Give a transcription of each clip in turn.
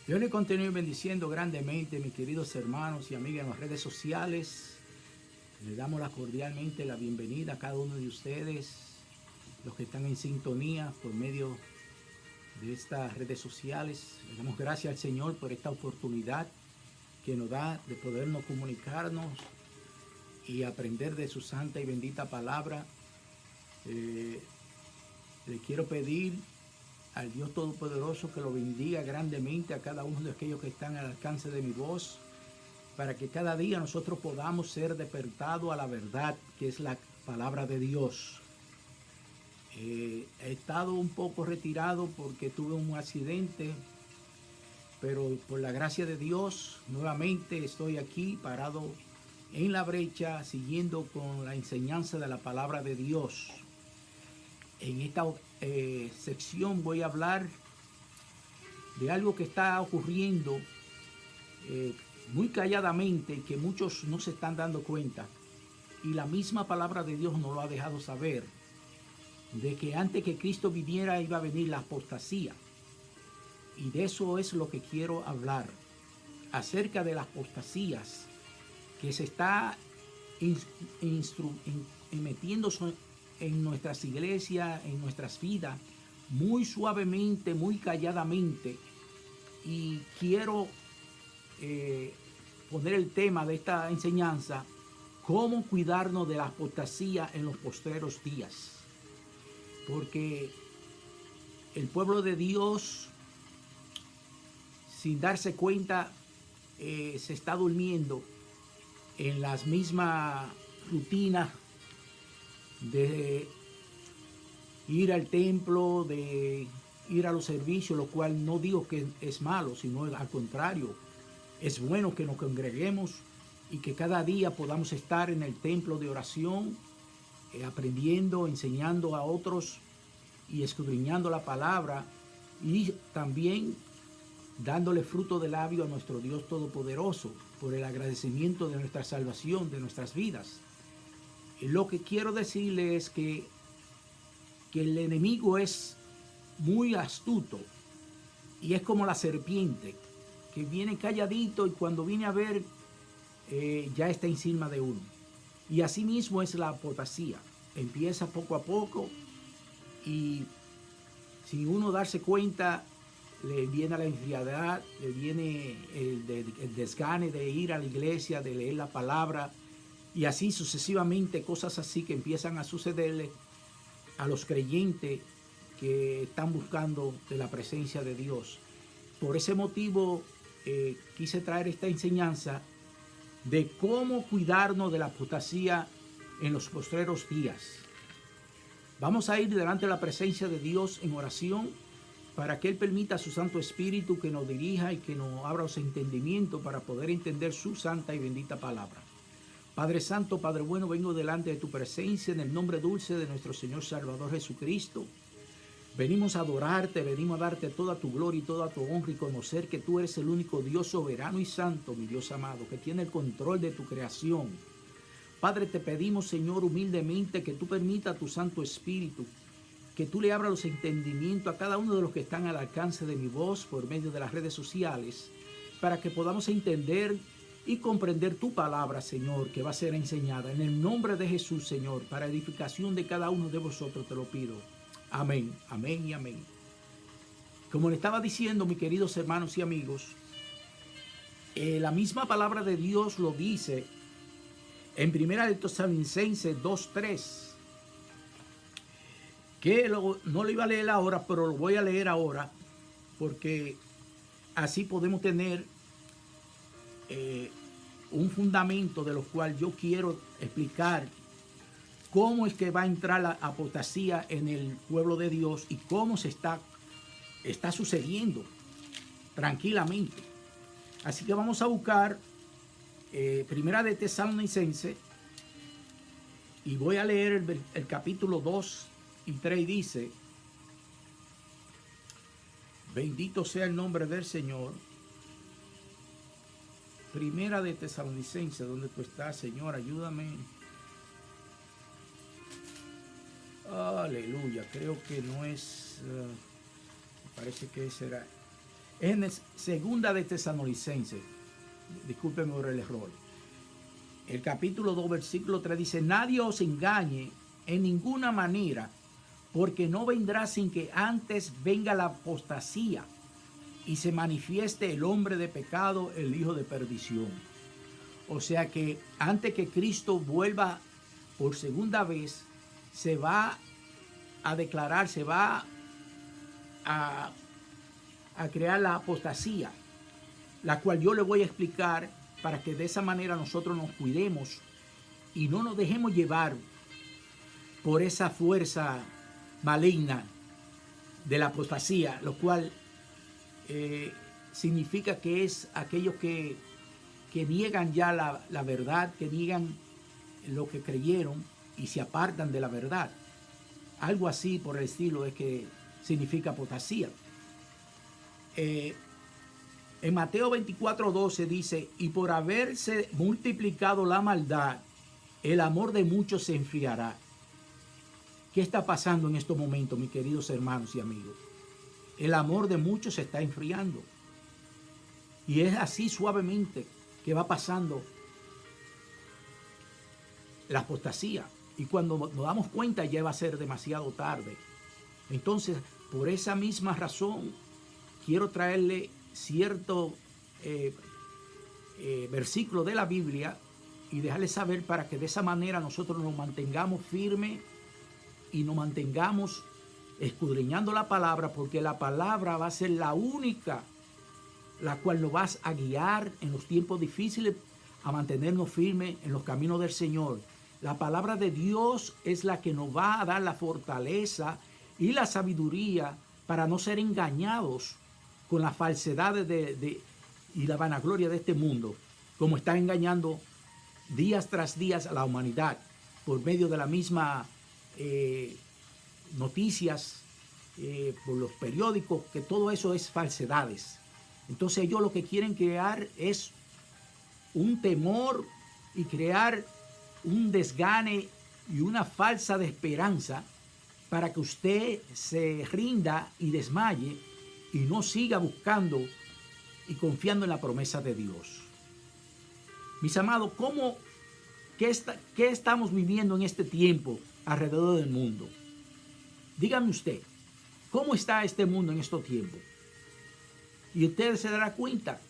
Dios le continúe bendiciendo grandemente, mis queridos hermanos y amigas en las redes sociales. Le damos cordialmente la bienvenida a cada uno de ustedes, los que están en sintonía por medio de estas redes sociales. Le damos gracias al Señor por esta oportunidad que nos da de podernos comunicarnos y aprender de su santa y bendita palabra. Le quiero pedir al Dios Todopoderoso que lo bendiga grandemente a cada uno de aquellos que están al alcance de mi voz, para que cada día nosotros podamos ser despertados a la verdad, que es la palabra de Dios. He estado un poco retirado porque tuve un accidente, pero por la gracia de Dios nuevamente estoy aquí parado en la brecha, siguiendo con la enseñanza de la palabra de Dios. En esta sección voy a hablar de algo que está ocurriendo muy calladamente, que muchos no se están dando cuenta, y la misma palabra de Dios nos lo ha dejado saber, de que antes que Cristo viniera iba a venir la apostasía, y de eso es lo que quiero hablar, acerca de las apostasías que se está metiendo en nuestras iglesias, en nuestras vidas, muy suavemente, muy calladamente. Y quiero poner el tema de esta enseñanza: cómo cuidarnos de la apostasía en los postreros días. Porque el pueblo de Dios, sin darse cuenta, se está durmiendo en las mismas rutinas de ir al templo, de ir a los servicios, lo cual no digo que es malo, sino al contrario, es bueno que nos congreguemos y que cada día podamos estar en el templo de oración, aprendiendo, enseñando a otros y escudriñando la palabra, y también dándole fruto de labio a nuestro Dios Todopoderoso por el agradecimiento de nuestra salvación, de nuestras vidas. Lo que quiero decirle es que el enemigo es muy astuto y es como la serpiente, que viene calladito y cuando viene a ver ya está encima de uno. Y así mismo es la apostasía. Empieza poco a poco y sin uno darse cuenta le viene la enfriedad, le viene el desgane de ir a la iglesia, de leer la palabra, y así sucesivamente, cosas así que empiezan a sucederle a los creyentes que están buscando de la presencia de Dios. Por ese motivo quise traer esta enseñanza de cómo cuidarnos de la apostasía en los postreros días. Vamos a ir delante de la presencia de Dios en oración, para que Él permita a su Santo Espíritu que nos dirija y que nos abra los entendimientos para poder entender su santa y bendita palabra. Padre Santo, Padre bueno, vengo delante de tu presencia en el nombre dulce de nuestro Señor Salvador Jesucristo. Venimos a adorarte, venimos a darte toda tu gloria y toda tu honra y conocer que tú eres el único Dios soberano y santo, mi Dios amado, que tiene el control de tu creación. Padre, te pedimos, Señor, humildemente que tú permitas a tu Santo Espíritu que tú le abras los entendimientos a cada uno de los que están al alcance de mi voz por medio de las redes sociales, para que podamos entender y comprender tu palabra, Señor, que va a ser enseñada. En el nombre de Jesús, Señor, para edificación de cada uno de vosotros te lo pido. Amén, amén y amén. Como le estaba diciendo, mis queridos hermanos y amigos, la misma palabra de Dios lo dice en 1 Tesalonicenses 2:3. Que no lo iba a leer ahora, pero lo voy a leer ahora, porque así podemos tener un fundamento de lo cual yo quiero explicar cómo es que va a entrar la apostasía en el pueblo de Dios y cómo se está sucediendo tranquilamente. Así que vamos a buscar Primera de Tesalonicenses y voy a leer el capítulo 2 y 3, dice: bendito sea el nombre del Señor. Primera de Tesalonicenses, ¿dónde tú estás, Señor? Ayúdame. Aleluya, creo que no es, parece que será. En segunda de Tesalonicenses, discúlpenme por el error, el capítulo 2, versículo 3 dice: nadie os engañe en ninguna manera, porque no vendrá sin que antes venga la apostasía y se manifieste el hombre de pecado, el hijo de perdición. O sea que antes que Cristo vuelva por segunda vez, se va a declarar, se va a crear la apostasía, la cual yo le voy a explicar para que de esa manera nosotros nos cuidemos y no nos dejemos llevar por esa fuerza maligna de la apostasía, lo cual significa que es aquellos que niegan ya la verdad, que niegan lo que creyeron y se apartan de la verdad. Algo así por el estilo es que significa apostasía. En Mateo 24:12 dice: y por haberse multiplicado la maldad, el amor de muchos se enfriará. ¿Qué está pasando en estos momentos, mis queridos hermanos y amigos? El amor de muchos se está enfriando. Y es así suavemente que va pasando la apostasía. Y cuando nos damos cuenta ya va a ser demasiado tarde. Entonces, por esa misma razón, quiero traerle cierto versículo de la Biblia y dejarle saber para que de esa manera nosotros nos mantengamos firmes y nos mantengamos escudriñando la palabra, porque la palabra va a ser la única la cual nos va a guiar en los tiempos difíciles a mantenernos firmes en los caminos del Señor. La palabra de Dios es la que nos va a dar la fortaleza y la sabiduría para no ser engañados con las falsedades y la vanagloria de este mundo, como está engañando días tras días a la humanidad por medio de la misma noticias, por los periódicos, que todo eso es falsedades. Entonces ellos lo que quieren crear es un temor y crear un desgane y una falsa de esperanza para que usted se rinda y desmaye y no siga buscando y confiando en la promesa de Dios. Mis amados, ¿qué estamos viviendo en este tiempo alrededor del mundo? Dígame usted, ¿cómo está este mundo en estos tiempos? Y usted se dará cuenta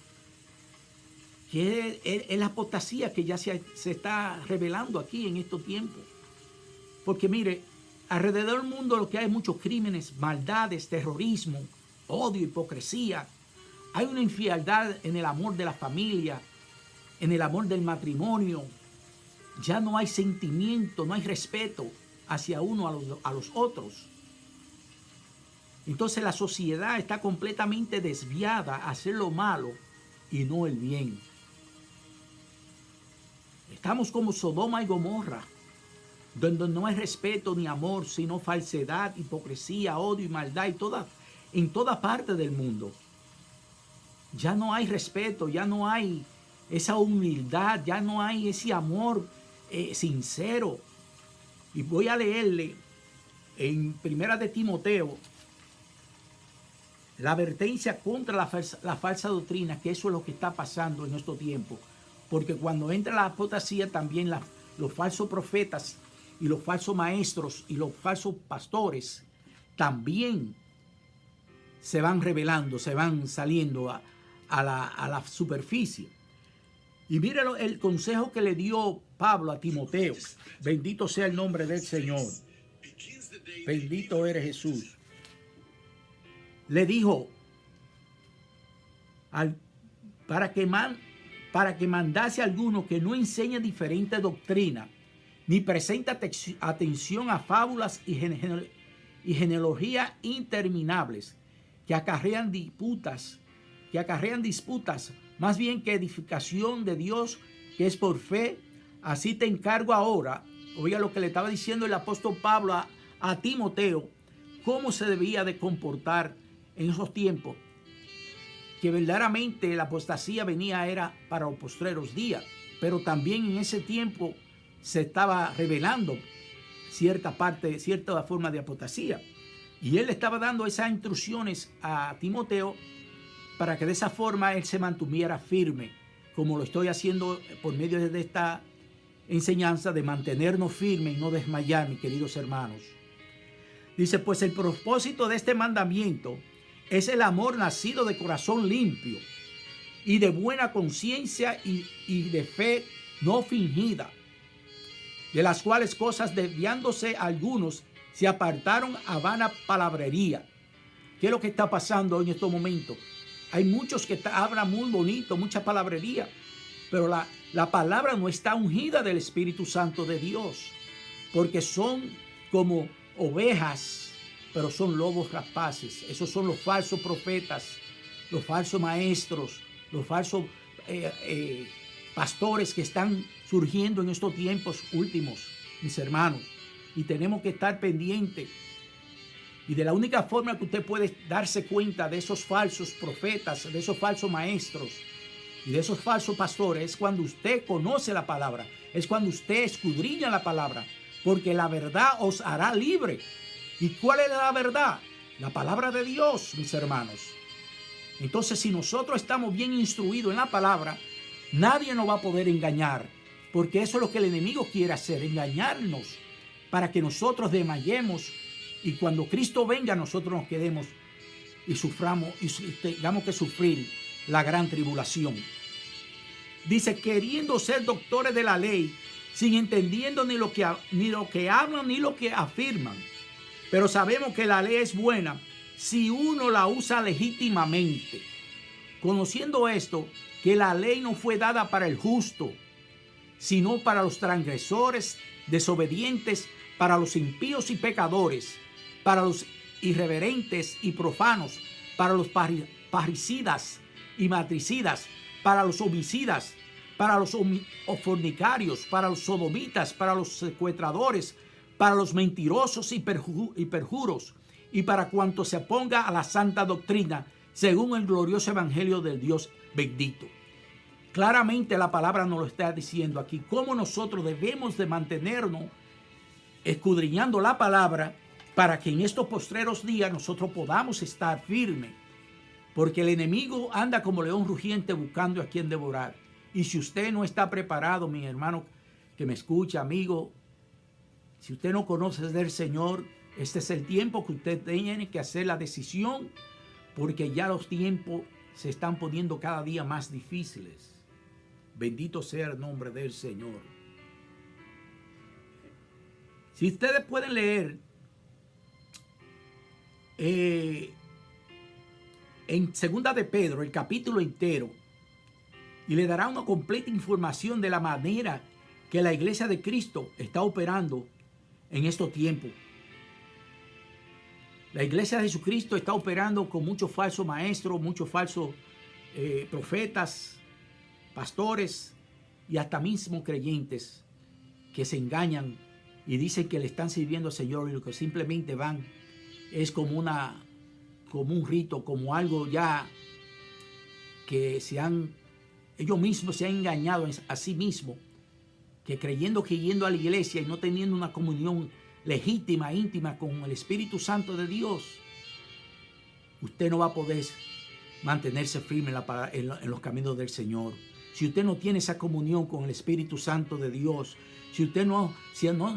que es la apostasía que ya se está revelando aquí en estos tiempos. Porque mire, alrededor del mundo lo que hay es muchos crímenes, maldades, terrorismo, odio, hipocresía. Hay una infidelidad en el amor de la familia, en el amor del matrimonio. Ya no hay sentimiento, no hay respeto hacia uno a los otros. Entonces la sociedad está completamente desviada a hacer lo malo y no el bien. Estamos como Sodoma y Gomorra, donde no hay respeto ni amor, sino falsedad, hipocresía, odio y maldad en toda parte del mundo. Ya no hay respeto, ya no hay esa humildad, ya no hay ese amor sincero. Y voy a leerle en Primera de Timoteo la advertencia contra la falsa doctrina, que eso es lo que está pasando en estos tiempos. Porque cuando entra la apostasía, también los falsos profetas y los falsos maestros y los falsos pastores también se van revelando, se van saliendo a la superficie. Y mire el consejo que le dio Pablo a Timoteo. Bendito sea el nombre del Señor. Bendito eres Jesús. Le dijo para que mandase a alguno que no enseñe diferente doctrina, ni presenta atención a fábulas y genealogías interminables, que acarrean disputas, más bien que edificación de Dios, que es por fe. Así te encargo ahora. Oiga lo que le estaba diciendo el apóstol Pablo a Timoteo, cómo se debía de comportar en esos tiempos, que verdaderamente la apostasía era para los postreros días, pero también en ese tiempo se estaba revelando cierta forma de apostasía. Y él estaba dando esas instrucciones a Timoteo para que de esa forma él se mantuviera firme, como lo estoy haciendo por medio de esta enseñanza, de mantenernos firmes y no desmayar, mis queridos hermanos. Dice, pues el propósito de este mandamiento es el amor nacido de corazón limpio y de buena conciencia y de fe no fingida, de las cuales cosas desviándose algunos se apartaron a vana palabrería. ¿Qué es lo que está pasando en estos momentos? Hay muchos que hablan muy bonito, mucha palabrería, pero la palabra no está ungida del Espíritu Santo de Dios, porque son como ovejas, pero son lobos rapaces. Esos son los falsos profetas, los falsos maestros, los falsos pastores que están surgiendo en estos tiempos últimos, mis hermanos. Y tenemos que estar pendientes. Y de la única forma que usted puede darse cuenta de esos falsos profetas, de esos falsos maestros y de esos falsos pastores, es cuando usted conoce la palabra, es cuando usted escudriña la palabra, porque la verdad os hará libre. ¿Y cuál es la verdad? La palabra de Dios, mis hermanos. Entonces, si nosotros estamos bien instruidos en la palabra, nadie nos va a poder engañar, porque eso es lo que el enemigo quiere hacer, engañarnos, para que nosotros desmayemos y cuando Cristo venga nosotros nos quedemos y suframos y tengamos que sufrir la gran tribulación. Dice, queriendo ser doctores de la ley, sin entendiendo ni lo que hablan ni lo que afirman. Pero sabemos que la ley es buena si uno la usa legítimamente. Conociendo esto, que la ley no fue dada para el justo, sino para los transgresores, desobedientes, para los impíos y pecadores, para los irreverentes y profanos, para los parricidas y matricidas, para los homicidas, para los fornicarios, para los sodomitas, para los secuestradores, para los mentirosos y perjuros, y para cuanto se oponga a la santa doctrina, según el glorioso evangelio del Dios bendito. Claramente la palabra nos lo está diciendo aquí, cómo nosotros debemos de mantenernos escudriñando la palabra para que en estos postreros días nosotros podamos estar firmes, porque el enemigo anda como león rugiente buscando a quien devorar. Y si usted no está preparado, mi hermano que me escucha, amigo, si usted no conoce del Señor, este es el tiempo que usted tiene que hacer la decisión, porque ya los tiempos se están poniendo cada día más difíciles. Bendito sea el nombre del Señor. Si ustedes pueden leer en Segunda de Pedro, el capítulo entero, y le dará una completa información de la manera que la iglesia de Cristo está operando en estos tiempos. La iglesia de Jesucristo está operando con muchos falsos maestros, muchos falsos profetas, pastores y hasta mismos creyentes que se engañan y dicen que le están sirviendo al Señor y lo que simplemente van es como un rito, como algo ya que ellos mismos se han engañado a sí mismos, que creyendo que yendo a la iglesia y no teniendo una comunión legítima, íntima con el Espíritu Santo de Dios, usted no va a poder mantenerse firme en los caminos del Señor. Si usted no tiene esa comunión con el Espíritu Santo de Dios, si usted no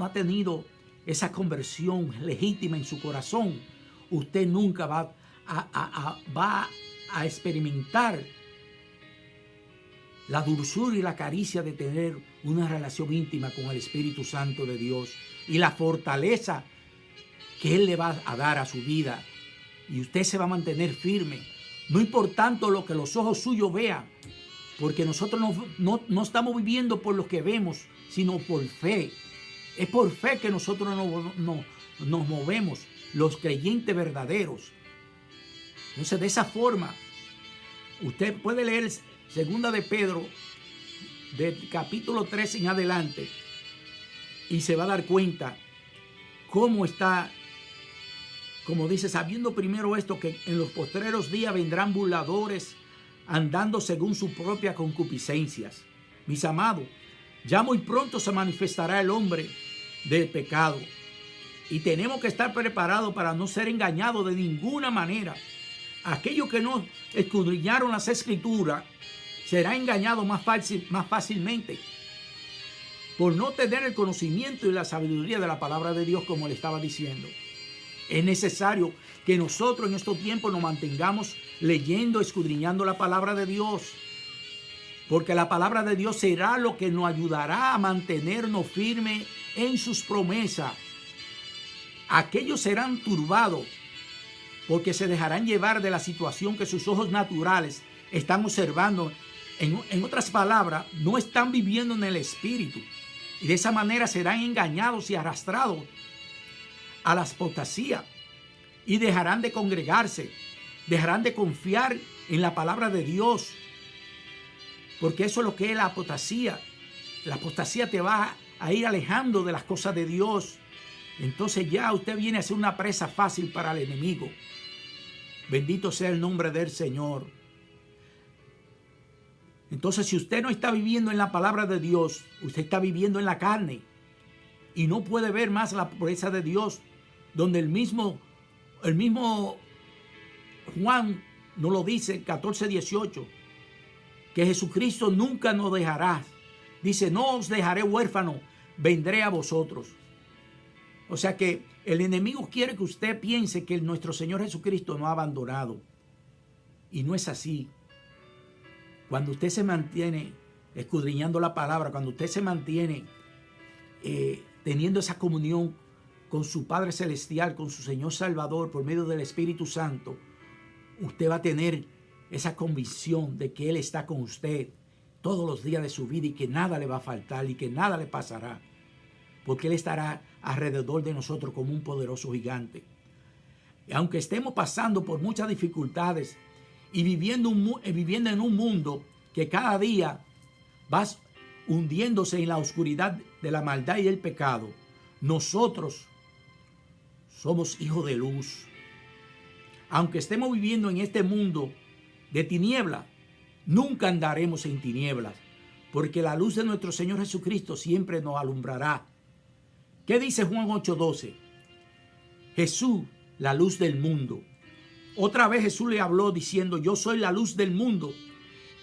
ha tenido esa conversión legítima en su corazón, usted nunca va a experimentar la dulzura y la caricia de tener una relación íntima con el Espíritu Santo de Dios y la fortaleza que Él le va a dar a su vida. Y usted se va a mantener firme, no importando lo que los ojos suyos vean, porque nosotros no estamos viviendo por lo que vemos, sino por fe. Es por fe que nosotros nos movemos, los creyentes verdaderos. Entonces, de esa forma, usted puede leer Segunda de Pedro, del capítulo 3 en adelante, y se va a dar cuenta cómo está, como dice, sabiendo primero esto, que en los postreros días vendrán burladores, andando según sus propias concupiscencias. Mis amados, ya muy pronto se manifestará el hombre del pecado, y tenemos que estar preparados para no ser engañados de ninguna manera. aquellos que no escudriñaron las Escrituras será engañado más fácilmente por no tener el conocimiento y la sabiduría de la palabra de Dios, como le estaba diciendo. Es necesario que nosotros en estos tiempos nos mantengamos leyendo, escudriñando la palabra de Dios, porque la palabra de Dios será lo que nos ayudará a mantenernos firmes en sus promesas. Aquellos serán turbados porque se dejarán llevar de la situación que sus ojos naturales están observando. En otras palabras, no están viviendo en el Espíritu. Y de esa manera serán engañados y arrastrados a la apostasía. Y dejarán de congregarse. Dejarán de confiar en la palabra de Dios. Porque eso es lo que es la apostasía. La apostasía te va a ir alejando de las cosas de Dios. Entonces ya usted viene a ser una presa fácil para el enemigo. Bendito sea el nombre del Señor. Entonces, si usted no está viviendo en la palabra de Dios, usted está viviendo en la carne y no puede ver más la pureza de Dios, donde el mismo Juan nos lo dice, 14:18, que Jesucristo nunca nos dejará. Dice, no os dejaré huérfano, vendré a vosotros. O sea que el enemigo quiere que usted piense que nuestro Señor Jesucristo nos ha abandonado. Y no es así. Cuando usted se mantiene escudriñando la palabra, cuando usted se mantiene teniendo esa comunión con su Padre Celestial, con su Señor Salvador, por medio del Espíritu Santo, usted va a tener esa convicción de que Él está con usted todos los días de su vida y que nada le va a faltar y que nada le pasará, porque Él estará alrededor de nosotros como un poderoso gigante. Y aunque estemos pasando por muchas dificultades y viviendo en un mundo que cada día va hundiéndose en la oscuridad de la maldad y el pecado, nosotros somos hijos de luz. Aunque estemos viviendo en este mundo de tinieblas, nunca andaremos en tinieblas, porque la luz de nuestro Señor Jesucristo siempre nos alumbrará. ¿Qué dice Juan 8:12? Jesús, la luz del mundo. Otra vez Jesús le habló diciendo, yo soy la luz del mundo.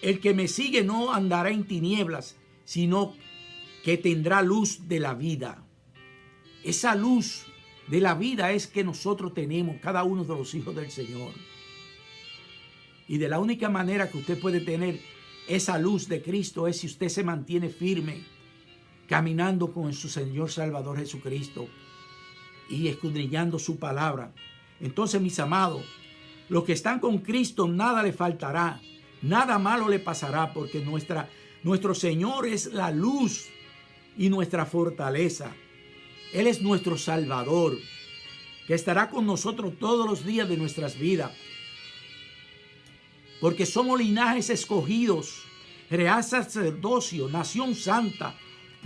El que me sigue no andará en tinieblas, sino que tendrá luz de la vida. Esa luz de la vida es que nosotros tenemos, cada uno de los hijos del Señor. Y de la única manera que usted puede tener esa luz de Cristo es si usted se mantiene firme, caminando con su Señor Salvador Jesucristo y escudriñando su palabra. Entonces, mis amados, los que están con Cristo nada le faltará, nada malo le pasará, porque nuestro Señor es la luz y nuestra fortaleza. Él es nuestro Salvador, que estará con nosotros todos los días de nuestras vidas, porque somos linajes escogidos, real sacerdocio, nación santa,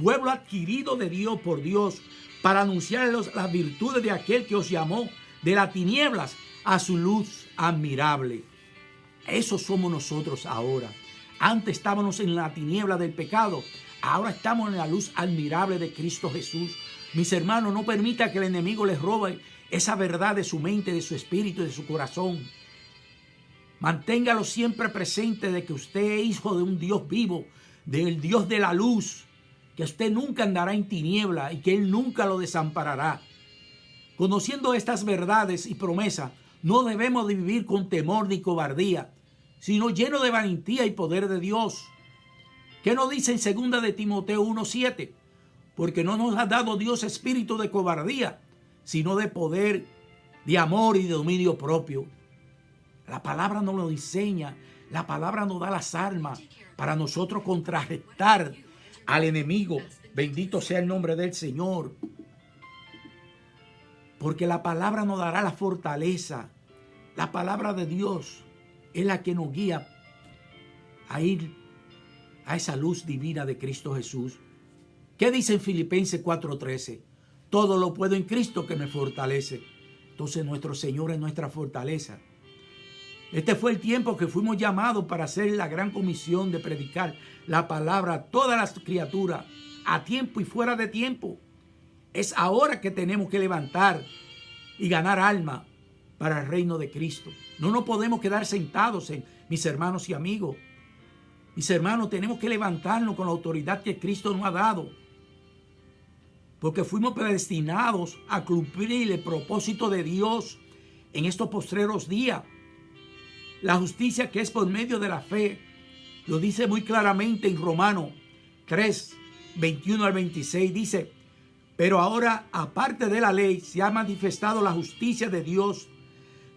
pueblo adquirido de Dios por Dios, para anunciar las virtudes de aquel que os llamó de las tinieblas a su luz admirable. Eso somos nosotros ahora. Antes estábamos en la tiniebla del pecado, ahora estamos en la luz admirable de Cristo Jesús. Mis hermanos, no permita que el enemigo les robe esa verdad de su mente, de su espíritu, de su corazón. Manténgalo siempre presente de que usted es hijo de un Dios vivo, del Dios de la luz, que usted nunca andará en tiniebla y que Él nunca lo desamparará. Conociendo estas verdades y promesas, no debemos de vivir con temor ni cobardía, sino lleno de valentía y poder de Dios. ¿Qué nos dice en 2 de Timoteo 1:7? Porque no nos ha dado Dios espíritu de cobardía, sino de poder, de amor y de dominio propio. La palabra nos lo enseña, la palabra nos da las armas para nosotros contrarrestar al enemigo. Bendito sea el nombre del Señor. Porque la palabra nos dará la fortaleza. La palabra de Dios es la que nos guía a ir a esa luz divina de Cristo Jesús. ¿Qué dice en Filipenses 4:13? Todo lo puedo en Cristo que me fortalece. Entonces nuestro Señor es nuestra fortaleza. Este fue el tiempo que fuimos llamados para hacer la gran comisión de predicar la palabra a todas las criaturas, a tiempo y fuera de tiempo. Es ahora que tenemos que levantar y ganar alma para el reino de Cristo. No nos podemos quedar sentados, mis hermanos y amigos. Mis hermanos, tenemos que levantarnos con la autoridad que Cristo nos ha dado. Porque fuimos predestinados a cumplir el propósito de Dios en estos postreros días. La justicia que es por medio de la fe, lo dice muy claramente en Romanos 3, 21 al 26, dice: pero ahora, aparte de la ley, se ha manifestado la justicia de Dios,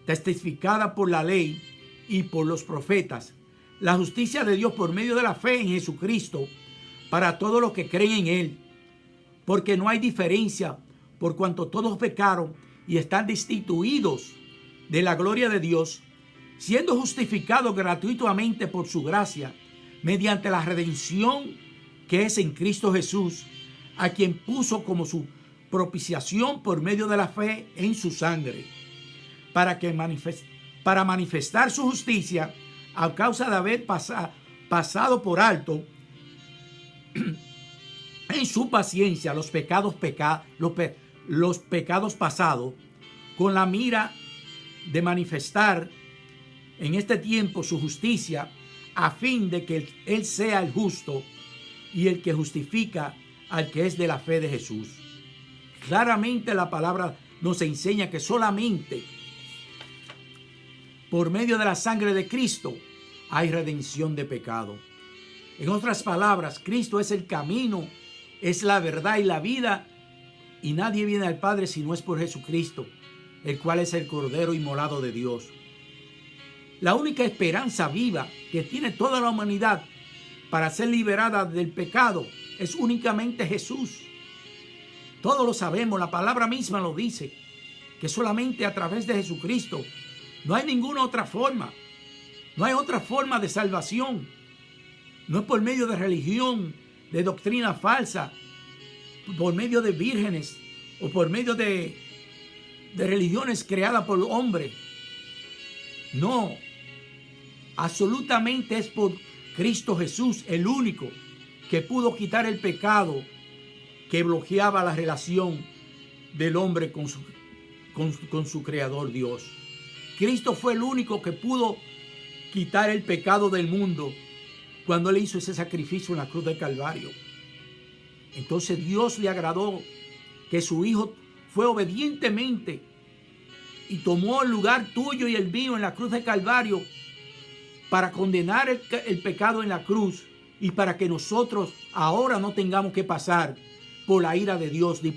testificada por la ley y por los profetas. La justicia de Dios por medio de la fe en Jesucristo, para todos los que creen en Él. Porque no hay diferencia, por cuanto todos pecaron y están destituidos de la gloria de Dios, siendo justificados gratuitamente por su gracia, mediante la redención que es en Cristo Jesús, a quien puso como su propiciación por medio de la fe en su sangre, para manifestar su justicia a causa de haber pasado por alto en su paciencia los pecados pasados, con la mira de manifestar en este tiempo su justicia, a fin de que Él sea el justo y el que justifica al que es de la fe de Jesús. Claramente la palabra nos enseña que solamente por medio de la sangre de Cristo hay redención de pecado. En otras palabras, Cristo es el camino, es la verdad y la vida, y nadie viene al Padre si no es por Jesucristo, el cual es el Cordero inmolado de Dios. La única esperanza viva que tiene toda la humanidad para ser liberada del pecado es únicamente Jesús. Todos lo sabemos, la palabra misma lo dice, que solamente a través de Jesucristo. No hay ninguna otra forma. No hay otra forma de salvación. No es por medio de religión, de doctrina falsa, por medio de vírgenes o por medio de religiones creadas por hombres. No. Absolutamente es por Cristo Jesús, el único que pudo quitar el pecado que bloqueaba la relación del hombre con su creador Dios. Cristo fue el único que pudo quitar el pecado del mundo cuando Él hizo ese sacrificio en la cruz del Calvario. Entonces Dios le agradó que su Hijo fue obedientemente y tomó el lugar tuyo y el mío en la cruz del Calvario para condenar el pecado en la cruz y para que nosotros ahora no tengamos que pasar por la ira de Dios ni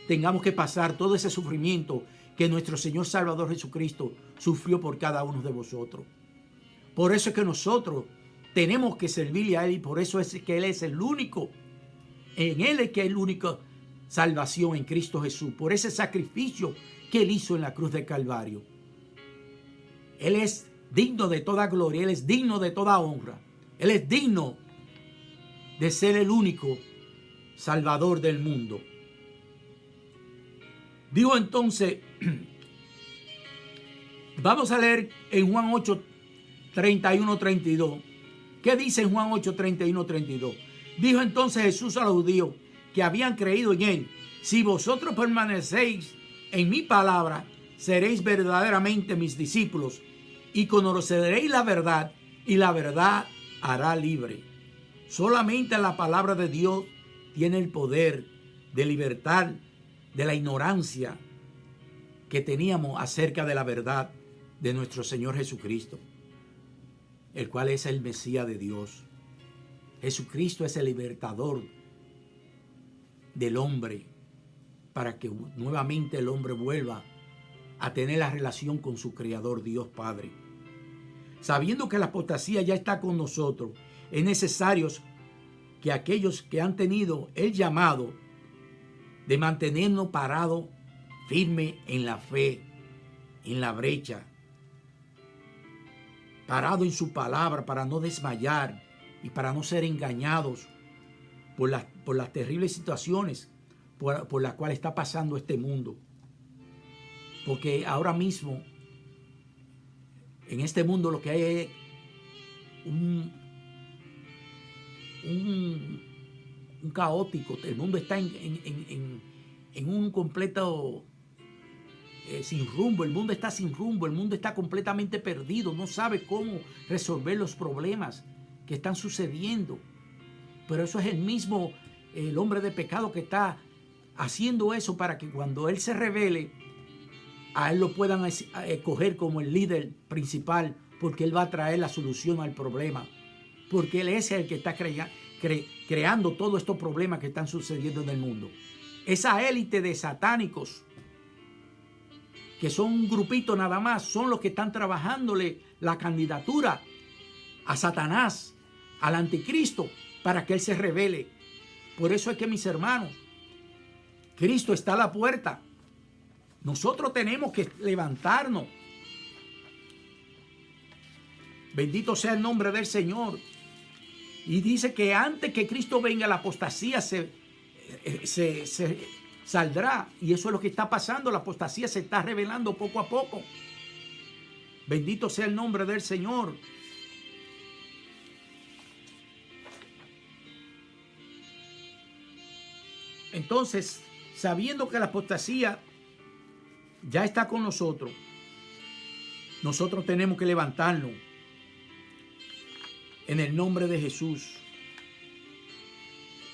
tengamos que pasar todo ese sufrimiento que nuestro Señor Salvador Jesucristo sufrió por cada uno de vosotros. Por eso es que nosotros tenemos que servirle a Él y por eso es que Él es el único. En Él es que hay la única salvación, en Cristo Jesús, por ese sacrificio que Él hizo en la cruz del Calvario. Él es digno de toda gloria, Él es digno de toda honra. Él es digno de ser el único Salvador del mundo. Digo entonces, vamos a leer en Juan 8, 31, 32. ¿Qué dice en Juan 8, 31, 32? Dijo entonces Jesús a los judíos que habían creído en Él: si vosotros permanecéis en mi palabra, seréis verdaderamente mis discípulos y conoceréis la verdad, y la verdad hará libre. Solamente la palabra de Dios tiene el poder de libertar de la ignorancia que teníamos acerca de la verdad de nuestro Señor Jesucristo, el cual es el Mesías de Dios. Jesucristo es el libertador del hombre para que nuevamente el hombre vuelva a tener la relación con su Creador Dios Padre. Sabiendo que la apostasía ya está con nosotros, es necesario que aquellos que han tenido el llamado de mantenernos parados firme en la fe, en la brecha, parado en su palabra para no desmayar y para no ser engañados por las terribles situaciones por las cuales está pasando este mundo. Porque ahora mismo en este mundo lo que hay es un caótico. El mundo está en un completo sin rumbo, el mundo está sin rumbo, el mundo está completamente perdido, no sabe cómo resolver los problemas que están sucediendo. Pero eso es el hombre de pecado que está haciendo eso para que cuando él se revele, a él lo puedan escoger como el líder principal, porque él va a traer la solución al problema, porque él es el que está creando todos estos problemas que están sucediendo en el mundo. Esa élite de satánicos, que son un grupito nada más, son los que están trabajándole la candidatura a Satanás, al anticristo, para que él se revele. Por eso es que, mis hermanos, Cristo está a la puerta. Nosotros tenemos que levantarnos. Bendito sea el nombre del Señor. Y dice que antes que Cristo venga, la apostasía se saldrá. Y eso es lo que está pasando. La apostasía se está revelando poco a poco. Bendito sea el nombre del Señor. Entonces, sabiendo que la apostasía ya está con nosotros, nosotros tenemos que levantarnos en el nombre de Jesús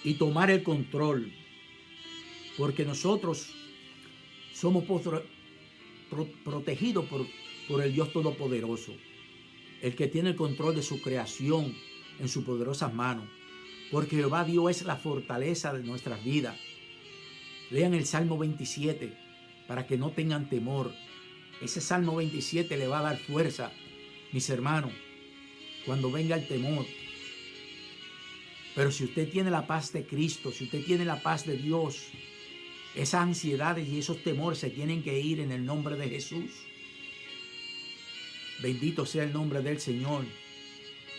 y tomar el control, porque nosotros somos protegidos por el Dios Todopoderoso, el que tiene el control de su creación en sus poderosas manos, porque Jehová Dios es la fortaleza de nuestras vidas. Lean el Salmo 27 para que no tengan temor. Ese Salmo 27 le va a dar fuerza, mis hermanos, cuando venga el temor. Pero si usted tiene la paz de Cristo, si usted tiene la paz de Dios, esas ansiedades y esos temores se tienen que ir en el nombre de Jesús. Bendito sea el nombre del Señor.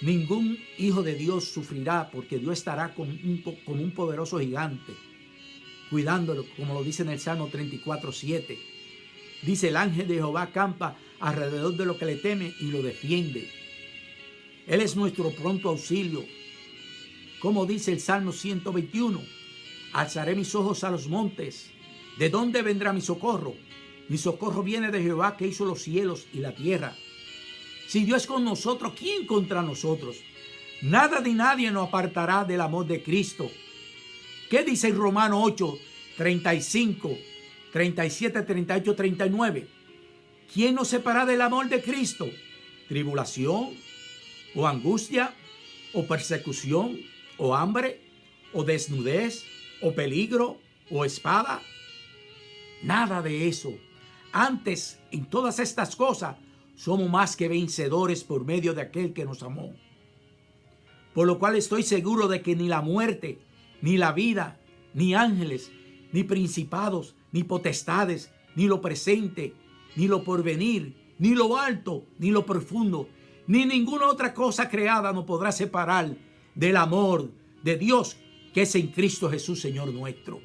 Ningún hijo de Dios sufrirá, porque Dios estará como un poderoso gigante, cuidándolo, como lo dice en el Salmo 34:7. Dice: el ángel de Jehová acampa alrededor de lo que le teme y lo defiende. Él es nuestro pronto auxilio. Como dice el Salmo 121, alzaré mis ojos a los montes. ¿De dónde vendrá mi socorro? Mi socorro viene de Jehová, que hizo los cielos y la tierra. Si Dios es con nosotros, ¿quién contra nosotros? Nada ni nadie nos apartará del amor de Cristo. ¿Qué dice en Romanos 8, 35, 37, 38, 39? ¿Quién nos separa del amor de Cristo? ¿Tribulación? ¿O angustia? ¿O persecución? ¿O hambre? ¿O desnudez? ¿O peligro? ¿O espada? Nada de eso. Antes, en todas estas cosas, somos más que vencedores por medio de aquel que nos amó. Por lo cual estoy seguro de que ni la muerte, ni la vida, ni ángeles, ni principados, ni potestades, ni lo presente, ni lo porvenir, ni lo alto, ni lo profundo, ni ninguna otra cosa creada nos podrá separar del amor de Dios que es en Cristo Jesús, Señor nuestro.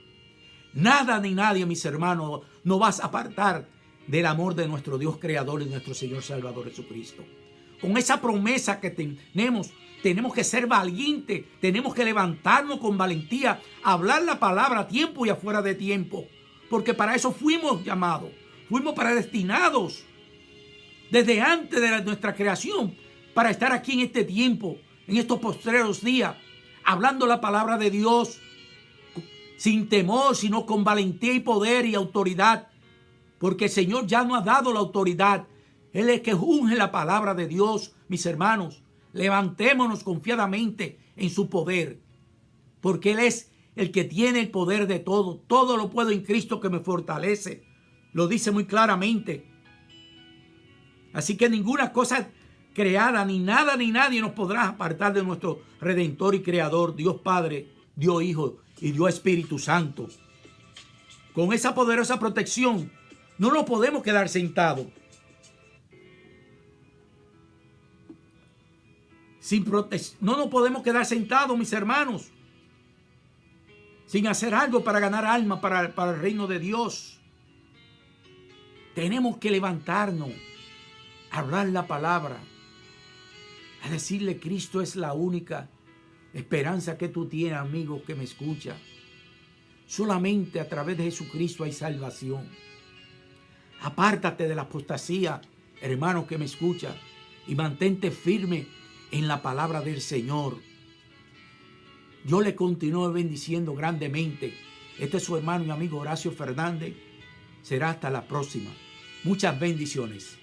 Nada ni nadie, mis hermanos, nos va a apartar del amor de nuestro Dios creador y nuestro Señor Salvador Jesucristo. Con esa promesa que tenemos que ser valientes, tenemos que levantarnos con valentía, hablar la palabra a tiempo y afuera de tiempo, porque para eso fuimos llamados, fuimos predestinados desde antes de nuestra creación, para estar aquí en este tiempo, en estos postreros días, hablando la palabra de Dios sin temor, sino con valentía y poder y autoridad, porque el Señor ya nos ha dado la autoridad. Él es el que unge la palabra de Dios, mis hermanos. Levantémonos confiadamente en su poder, porque Él es el que tiene el poder de todo. Todo lo puedo en Cristo que me fortalece. Lo dice muy claramente. Así que ninguna cosa creada, ni nada ni nadie nos podrá apartar de nuestro Redentor y Creador, Dios Padre, Dios Hijo y Dios Espíritu Santo. Con esa poderosa protección no nos podemos quedar sentados. No nos podemos quedar sentados, mis hermanos, sin hacer algo para ganar alma para el reino de Dios. Tenemos que levantarnos, a hablar la palabra, a decirle: Cristo es la única esperanza que tú tienes, amigo que me escucha. Solamente a través de Jesucristo hay salvación. Apártate de la apostasía, hermano que me escucha, y mantente firme en la palabra del Señor. Yo le continúo bendiciendo grandemente. Este es su hermano y amigo Horacio Fernández. Será hasta la próxima. Muchas bendiciones.